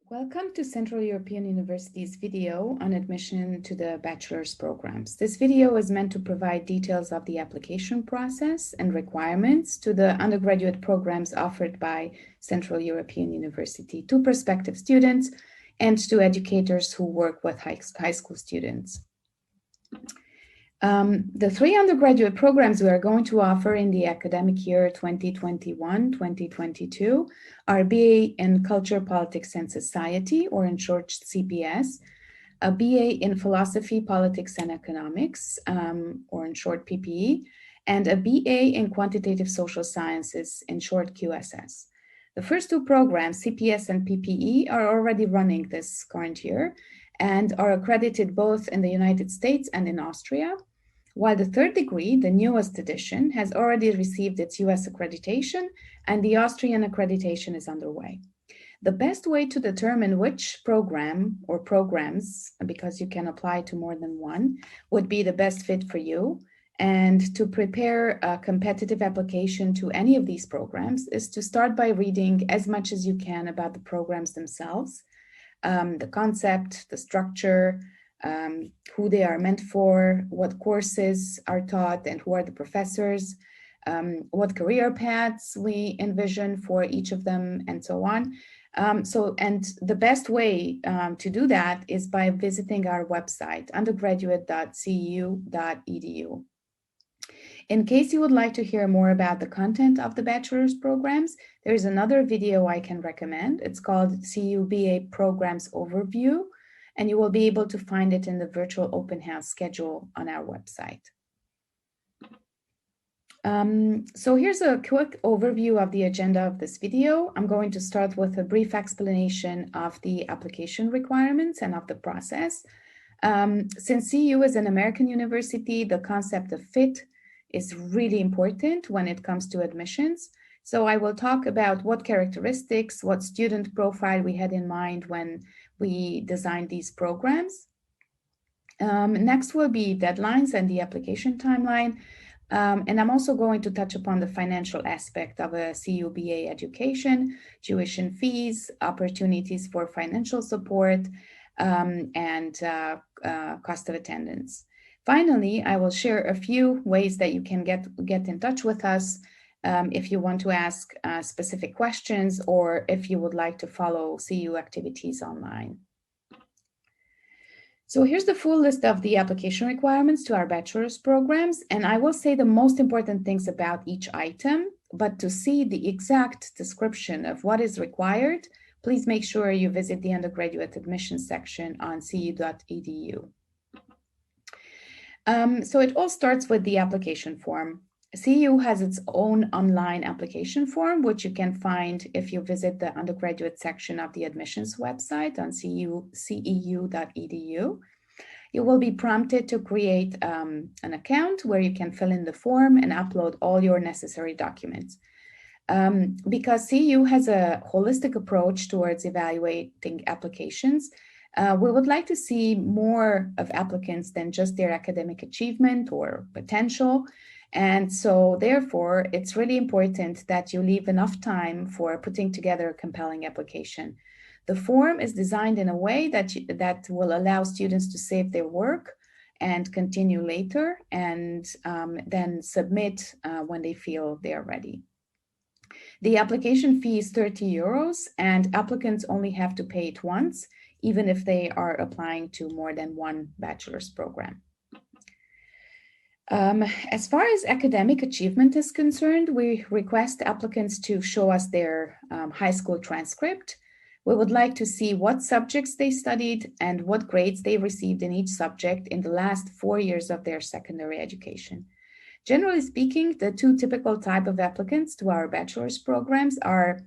Welcome to Central European University's video on admission to the bachelor's programs. This video is meant to provide details of the application process and requirements to the undergraduate programs offered by Central European University to prospective students and to educators who work with high school students. The three undergraduate programs we are going to offer in the academic year 2021-2022 are BA in Culture, Politics, and Society, or in short CPS, a BA in Philosophy, Politics, and Economics, or in short PPE, and a BA in Quantitative Social Sciences, in short QSS. The first two programs, CPS and PPE, are already running this current year and are accredited both in the United States and in Austria, while the third degree, the newest edition, has already received its US accreditation and the Austrian accreditation is underway. The best way to determine which program or programs, because you can apply to more than one, would be the best fit for you, and to prepare a competitive application to any of these programs is to start by reading as much as you can about the programs themselves, the concept, the structure, who they are meant for, what courses are taught and who are the professors, what career paths we envision for each of them, and so on. And the best way to do that is by visiting our website, undergraduate.ceu.edu. In case you would like to hear more about the content of the bachelor's programs, there is another video I can recommend. It's called CEU BA Programs Overview, and you will be able to find it in the virtual open house schedule on our website. So here's a quick overview of the agenda of this video. I'm going to start with a brief explanation of the application requirements and of the process. Since CEU is an American university, the concept of fit is really important when it comes to admissions. So I will talk about what characteristics, what student profile we had in mind when we designed these programs. Next will be deadlines and the application timeline. And I'm also going to touch upon the financial aspect of a CEU BA education, tuition fees, opportunities for financial support, and cost of attendance. Finally, I will share a few ways that you can get in touch with us if you want to ask specific questions or if you would like to follow CEU activities online. So here's the full list of the application requirements to our bachelor's programs, and I will say the most important things about each item, but to see the exact description of what is required, please make sure you visit the undergraduate admissions section on ceu.edu. So it all starts with the application form. CEU has its own online application form, which you can find if you visit the undergraduate section of the admissions website on ceu.edu. You will be prompted to create an account where you can fill in the form and upload all your necessary documents. Because CEU has a holistic approach towards evaluating applications, we would like to see more of applicants than just their academic achievement or potential. And so therefore, it's really important that you leave enough time for putting together a compelling application. The form is designed in a way that will allow students to save their work and continue later and then submit when they feel they are ready. The application fee is 30 euros and applicants only have to pay it once, even if they are applying to more than one bachelor's program. As far as academic achievement is concerned, we request applicants to show us their high school transcript. We would like to see what subjects they studied and what grades they received in each subject in the last 4 years of their secondary education. Generally speaking, the two typical type of applicants to our bachelor's programs are,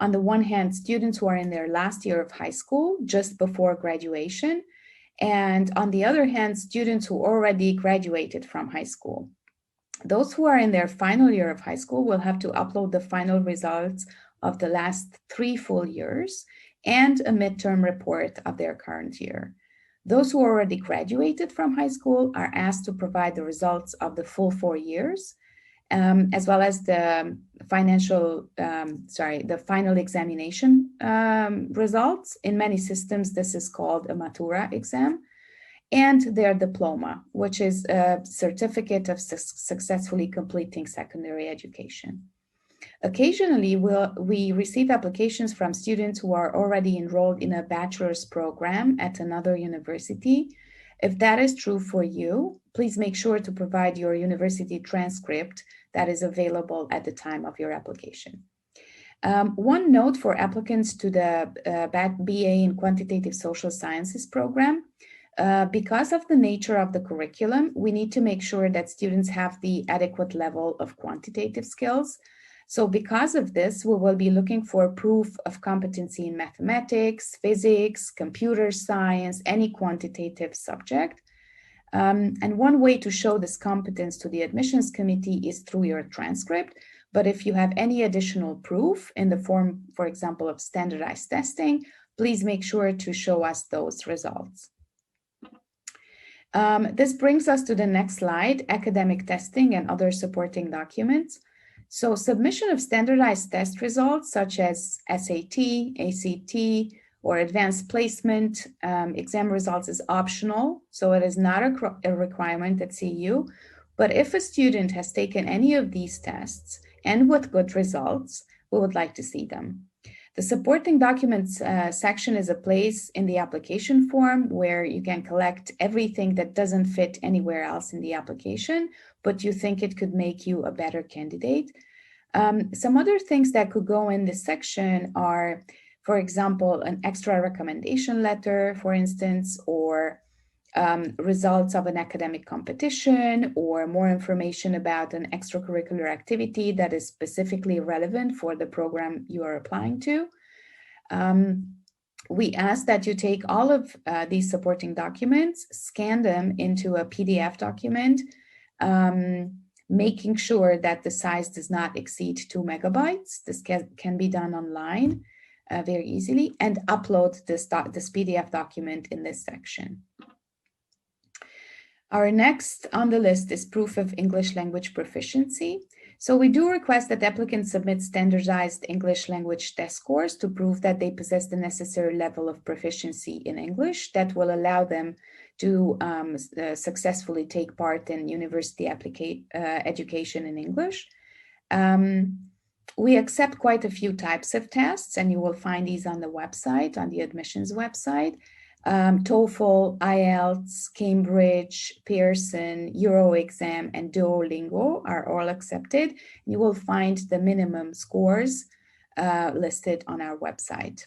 on the one hand, students who are in their last year of high school, just before graduation, and on the other hand, students who already graduated from high school. Those who are in their final year of high school will have to upload the final results of the last 3 full years and a midterm report of their current year. Those who already graduated from high school are asked to provide the results of the full 4 years, as well as the the final examination results. In many systems, this is called a Matura exam, and their diploma, which is a certificate of successfully completing secondary education. Occasionally, we receive applications from students who are already enrolled in a bachelor's program at another university. If that is true for you, please make sure to provide your university transcript that is available at the time of your application. One note for applicants to the BA in Quantitative Social Sciences program: because of the nature of the curriculum, we need to make sure that students have the adequate level of quantitative skills. So because of this, we will be looking for proof of competency in mathematics, physics, computer science, any quantitative subject. And one way to show this competence to the admissions committee is through your transcript. But if you have any additional proof in the form, for example, of standardized testing, please make sure to show us those results. This brings us to the next slide, academic testing and other supporting documents. So submission of standardized test results such as SAT, ACT, or advanced placement exam results is optional, so it is not a requirement at CEU. But if a student has taken any of these tests and with good results, we would like to see them. The supporting documents section is a place in the application form where you can collect everything that doesn't fit anywhere else in the application, but you think it could make you a better candidate. Some other things that could go in this section are, for example, an extra recommendation letter, for instance, or results of an academic competition, or more information about an extracurricular activity that is specifically relevant for the program you are applying to. We ask that you take all of these supporting documents, scan them into a PDF document, making sure that the size does not exceed 2 megabytes. This can be done online very easily, and upload this PDF document in this section. Our next on the list is proof of English language proficiency. So we do request that applicants submit standardized English language test scores to prove that they possess the necessary level of proficiency in English that will allow them to successfully take part in university education in English. We accept quite a few types of tests, and you will find these on the website, on the admissions website. TOEFL, IELTS, Cambridge, Pearson, Euro exam, and Duolingo are all accepted. You will find the minimum scores listed on our website.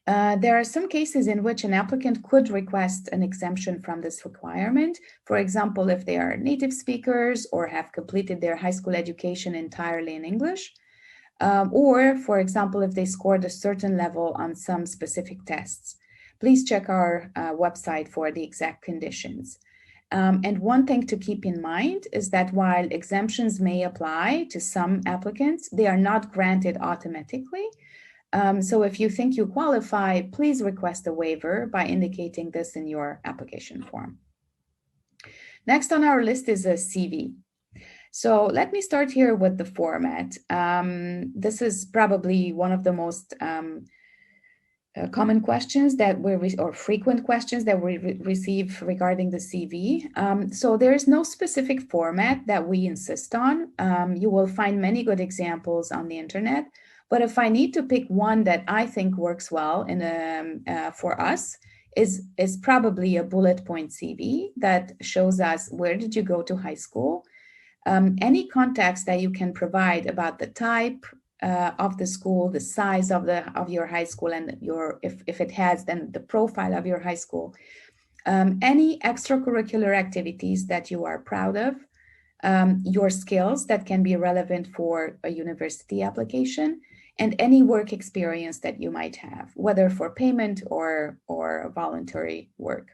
There are some cases in which an applicant could request an exemption from this requirement. For example, if they are native speakers or have completed their high school education entirely in English, or, for example, if they scored a certain level on some specific tests. Please check our website for the exact conditions. And one thing to keep in mind is that while exemptions may apply to some applicants, they are not granted automatically. So if you think you qualify, please request a waiver by indicating this in your application form. Next on our list is a CV. So let me start here with the format. This is probably one of the most common questions that or frequent questions that we receive regarding the CV. So there is no specific format that we insist on. You will find many good examples on the internet, but if I need to pick one that I think works well for us, is probably a bullet point CV that shows us where did you go to high school, any context that you can provide about the type of the school, the size of your high school, and if it has, then the profile of your high school, any extracurricular activities that you are proud of, your skills that can be relevant for a university application, and any work experience that you might have, whether for payment or voluntary work.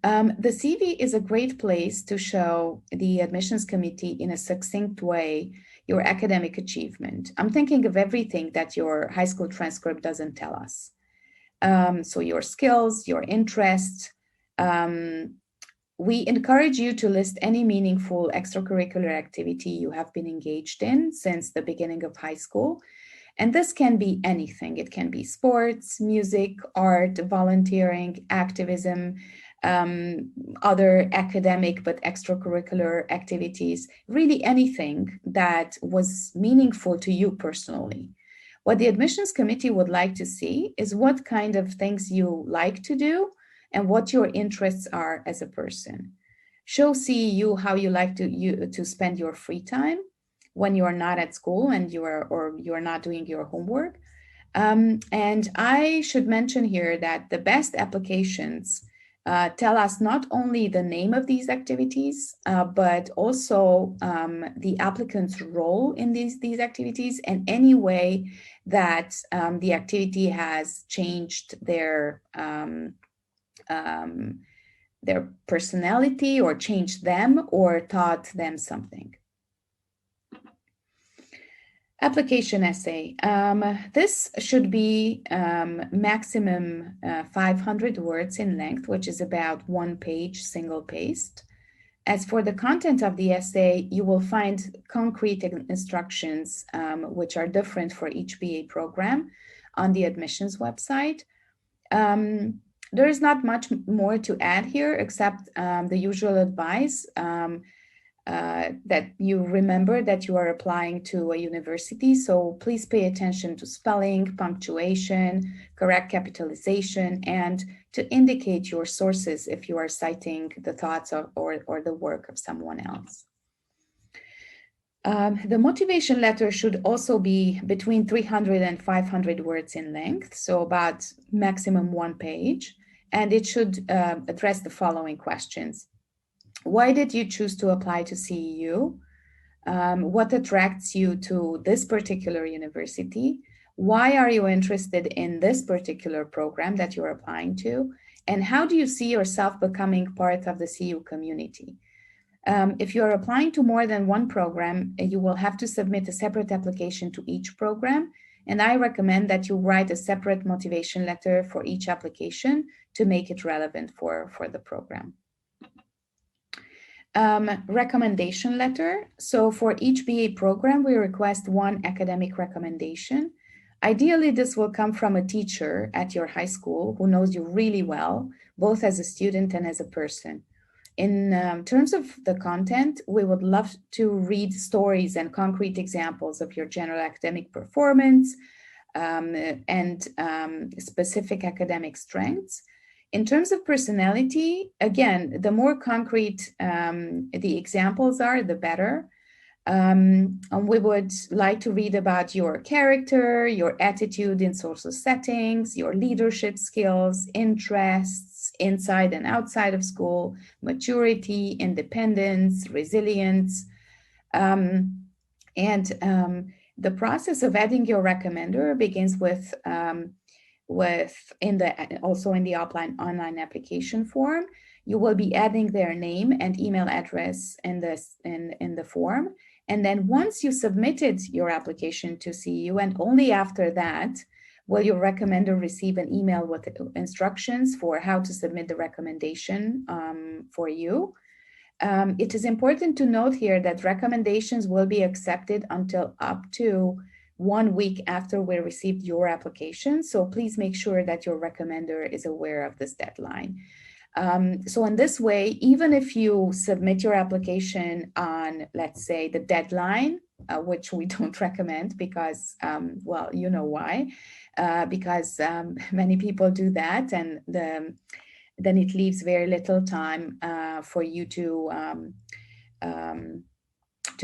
The CV is a great place to show the admissions committee in a succinct way your academic achievement. I'm thinking of everything that your high school transcript doesn't tell us. So your skills, your interests, We encourage you to list any meaningful extracurricular activity you have been engaged in since the beginning of high school. And this can be anything. It can be sports, music, art, volunteering, activism, other academic but extracurricular activities, really anything that was meaningful to you personally. What the admissions committee would like to see is what kind of things you like to do and what your interests are as a person. Show CEU how you like to spend your free time when you are not at school and you are not doing your homework. And I should mention here that the best applications tell us not only the name of these activities, but also the applicant's role in these activities and any way that the activity has changed their personality or changed them or taught them something. Application essay. This should be maximum 500 words in length, which is about 1 page, single-paced. As for the content of the essay, you will find concrete instructions, which are different for each BA program on the admissions website. There is not much more to add here except the usual advice that you remember that you are applying to a university. So please pay attention to spelling, punctuation, correct capitalization, and to indicate your sources if you are citing the thoughts or the work of someone else. The motivation letter should also be between 300 and 500 words in length, so about maximum 1 page, and it should address the following questions. Why did you choose to apply to CEU? What attracts you to this particular university? Why are you interested in this particular program that you're applying to? And how do you see yourself becoming part of the CEU community? If you're applying to more than one program, you will have to submit a separate application to each program. And I recommend that you write a separate motivation letter for each application to make it relevant for the program. Recommendation letter. So for each BA program, we request 1 academic recommendation. Ideally, this will come from a teacher at your high school who knows you really well, both as a student and as a person. In terms of the content, we would love to read stories and concrete examples of your general academic performance and specific academic strengths. In terms of personality, again, the more concrete the examples are, the better. And we would like to read about your character, your attitude in social settings, your leadership skills, interests inside and outside of school, maturity, independence, resilience. The process of adding your recommender begins with also in the online application form. You will be adding their name and email address in the form. And then once you submitted your application to CEU, and only after that, will your recommender receive an email with instructions for how to submit the recommendation for you. It is important to note here that recommendations will be accepted until up to 1 week after we received your application. So please make sure that your recommender is aware of this deadline. So in this way, even if you submit your application on, let's say, the deadline, which we don't recommend because, well, you know why, because many people do that, and then it leaves very little time for you to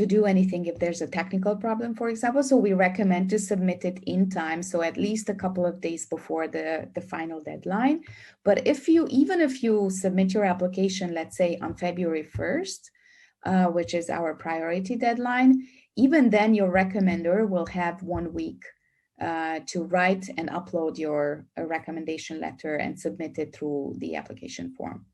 do anything if there's a technical problem, for example. So we recommend to submit it in time, so at least a couple of days before the final deadline. But even if you submit your application, let's say on February 1st, which is our priority deadline, even then your recommender will have 1 week to write and upload your recommendation letter and submit it through the application form.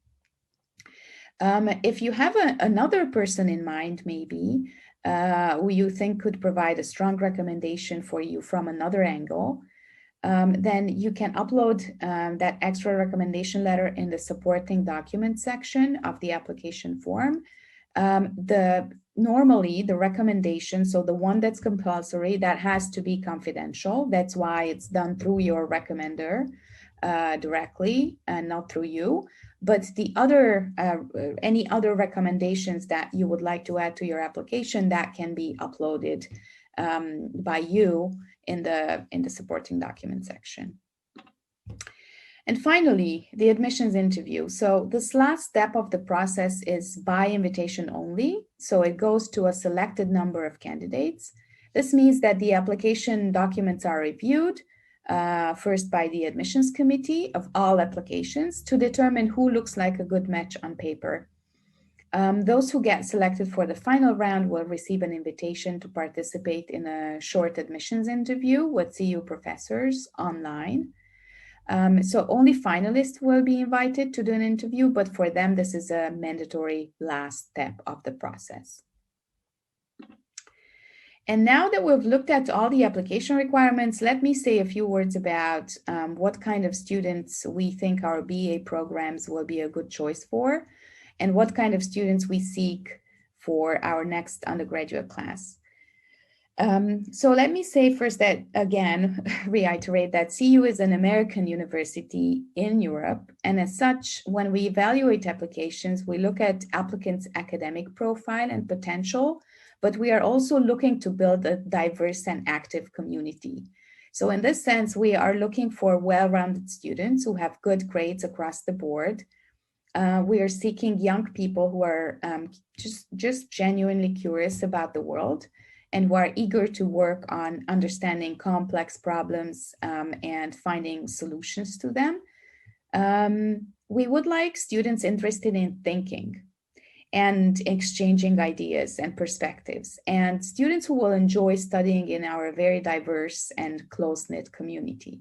If you have another person in mind, maybe, who you think could provide a strong recommendation for you from another angle, then you can upload that extra recommendation letter in the supporting document section of the application form. Normally the recommendation, so the one that's compulsory, that has to be confidential. That's why it's done through your recommender directly and not through you. But the other, any other recommendations that you would like to add to your application, that can be uploaded by you in the supporting document section. And finally, the admissions interview. So this last step of the process is by invitation only. So it goes to a selected number of candidates. This means that the application documents are reviewed first by the admissions committee of all applications to determine who looks like a good match on paper. Those who get selected for the final round will receive an invitation to participate in a short admissions interview with CEU professors online. So only finalists will be invited to do an interview, but for them, this is a mandatory last step of the process. And now that we've looked at all the application requirements, let me say a few words about what kind of students we think our BA programs will be a good choice for, and what kind of students we seek for our next undergraduate class. So let me say first that, again, reiterate that CEU is an American university in Europe. And as such, when we evaluate applications, we look at applicants' academic profile and potential, but we are also looking to build a diverse and active community. So in this sense, we are looking for well-rounded students who have good grades across the board. We are seeking young people who are just genuinely curious about the world and who are eager to work on understanding complex problems and finding solutions to them. We would like students interested in thinking and exchanging ideas and perspectives, and students who will enjoy studying in our very diverse and close-knit community.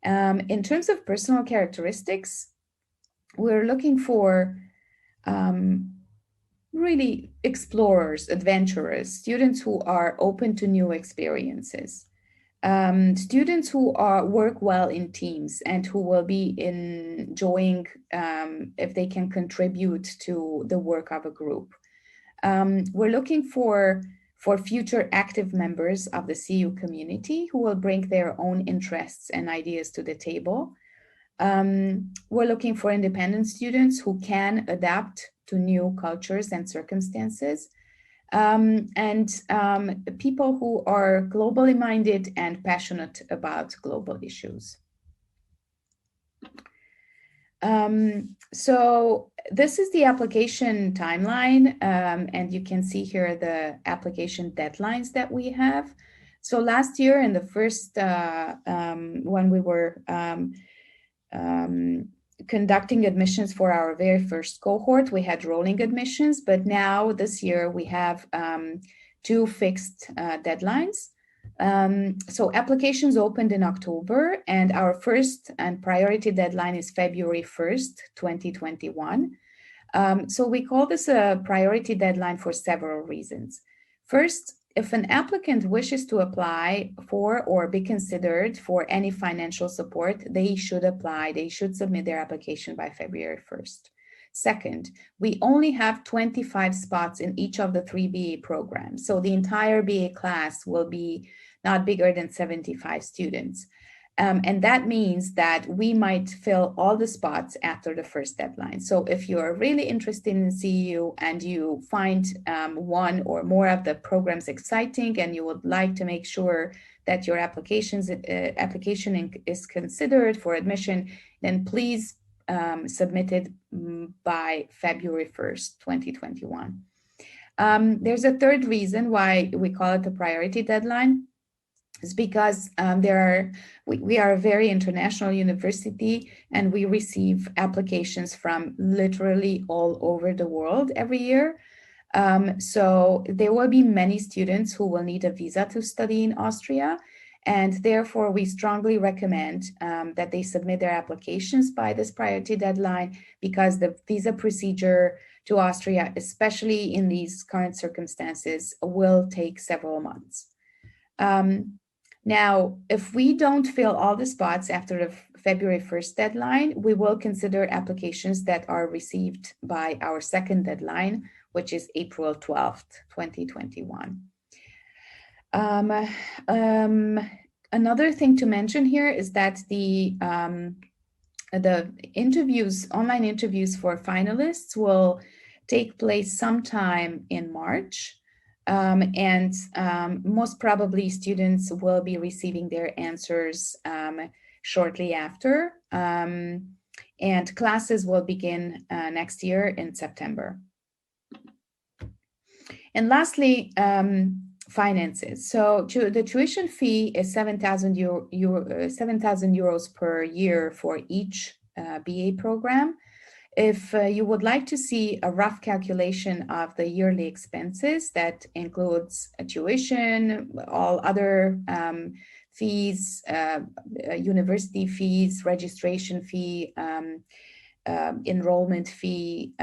In terms of personal characteristics, we're looking for really explorers, adventurers, students who are open to new experiences, students who work well in teams and who will be enjoying if they can contribute to the work of a group. We're looking for future active members of the CEU community who will bring their own interests and ideas to the table. We're looking for independent students who can adapt to new cultures and circumstances, and people who are globally minded and passionate about global issues. So this is the application timeline, and you can see here the application deadlines that we have. So last year in the first, when we were conducting admissions for our very first cohort, we had rolling admissions, but now this year we have 2 fixed deadlines. So applications opened in October, and our first and priority deadline is February 1st, 2021. So we call this a priority deadline for several reasons. First, if an applicant wishes to apply for or be considered for any financial support, they should apply, they should submit their application by February 1st. Second, we only have 25 spots in each of the 3 BA programs. So the entire BA class will be not bigger than 75 students. And that means that we might fill all the spots after the first deadline. So if you're really interested in CEU and you find one or more of the programs exciting and you would like to make sure that your application is considered for admission, then please submit it by February 1st, 2021. There's a third reason why we call it a priority deadline. Is because we are a very international university and we receive applications from literally all over the world every year. So there will be many students who will need a visa to study in Austria, and therefore we strongly recommend that they submit their applications by this priority deadline, because the visa procedure to Austria, especially in these current circumstances, will take several months. Now, if we don't fill all the spots after the February 1st deadline, we will consider applications that are received by our second deadline, which is April 12th, 2021. Another thing to mention here is that the interviews, online interviews for finalists will take place sometime in March. Most probably students will be receiving their answers shortly after. And classes will begin next year in September. And lastly, finances. So the tuition fee is 7,000 euros per year for each BA program. If you would like to see a rough calculation of the yearly expenses, that includes tuition, all other fees, university fees, registration fee, enrollment fee,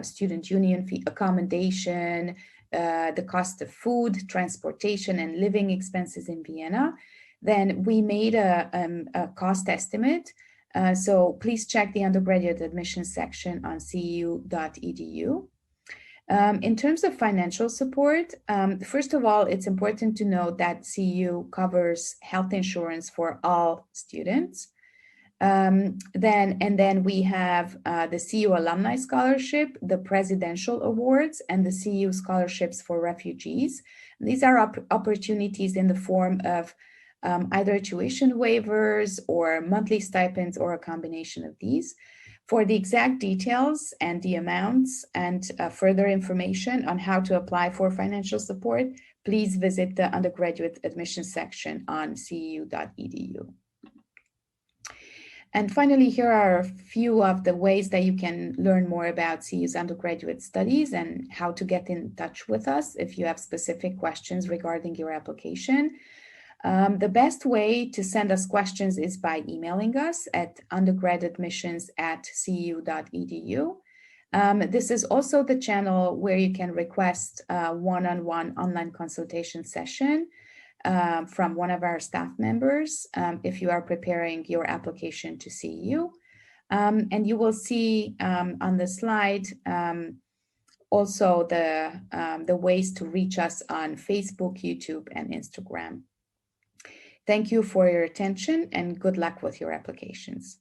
student union fee, accommodation, the cost of food, transportation, and living expenses in Vienna, then we made a cost estimate. So please check the undergraduate admissions section on CEU.edu. In terms of financial support, first of all, it's important to note that CEU covers health insurance for all students. Then we have the CEU Alumni Scholarship, the Presidential Awards, and the CEU Scholarships for Refugees. These are opportunities in the form of either tuition waivers or monthly stipends or a combination of these. For the exact details and the amounts and further information on how to apply for financial support, please visit the undergraduate admissions section on ceu.edu. And finally, here are a few of the ways that you can learn more about CEU's undergraduate studies and how to get in touch with us if you have specific questions regarding your application. The best way to send us questions is by emailing us at undergraduateadmissions@ceu.edu. This is also the channel where you can request a one-on-one online consultation session from one of our staff members if you are preparing your application to CEU. And you will see on the slide also the ways to reach us on Facebook, YouTube, and Instagram. Thank you for your attention and good luck with your applications.